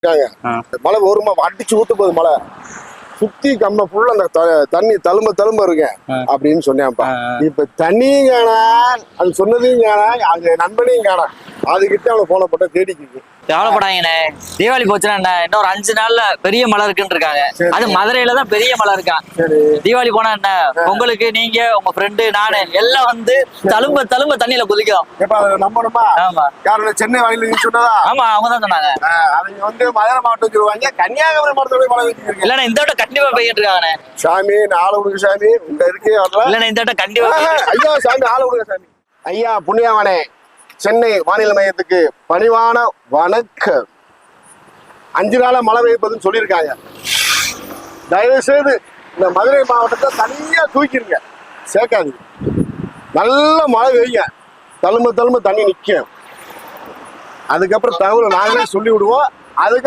இருக்காங்க. மழை வருமா அடிச்சு ஊத்து போகுது மழை சுத்தி கம்ம ஃபுல்லா அந்த தண்ணி தழும்ப இருக்கு அப்படின்னு சொன்னேன்ப்பா. இப்ப தண்ணியும் காணா, அது சொன்னதையும் காணா, அது நண்பனையும் காணா. அதுகிட்ட அவனை போன போட்ட தேடிக்கு கவலைப்படாங்கண்ணே. தீபாவளி போச்சுன்னா இன்னும் ஒரு 5 நாள்ல பெரிய மழை இருக்குன்னு இருக்காங்க. அது மதுரையில தான் பெரிய மழை இருக்கான். தீபாவளி போனா என்ன, உங்களுக்கு நீங்க உங்க ஃப்ரெண்டு நானு எல்லாம் வந்து தழும்ப தண்ணியில குதிக்கும். நம்பணுமா? ஆமா, காரணம் சென்னை வாயில சொன்னதா? ஆமா, அவங்க தான் சொன்னாங்க. அவங்க வந்து மதுரை மாவட்டம் சொல்லுவாங்க, கன்னியாகுமரி மாவட்டத்தோட மழை வச்சிருக்கீங்க. இல்லண்ணா இந்த வட்டம் கண்டிப்பா பெய்யிட்டு இருக்காங்கண்ணே. சாமி ஆளை விடுங்க சாமி, இந்த இருக்கே வரல. இல்லண்ணா இந்த வட்டம் கண்டிப்பா. ஐயா சாமி ஆளை விடுங்க சாமி. ஐயா புண்ணியவனே, சென்னை வானிலை மையத்துக்கு பணிவான வணக்கம். 5 நாளா மழை பெய்யுதுன்னு சொல்லியிருக்காங்க. தயவு செய்து இந்த மதுரை மாவட்டத்தை தனியா தூக்கிருங்க, சேர்க்காதீங்க. நல்ல மழை பெய்யுங்க, தழும்ப தண்ணி நிற்கும். அதுக்கப்புறம் தகவலை நாங்களே சொல்லி விடுவோம். அதுக்கப்புறம்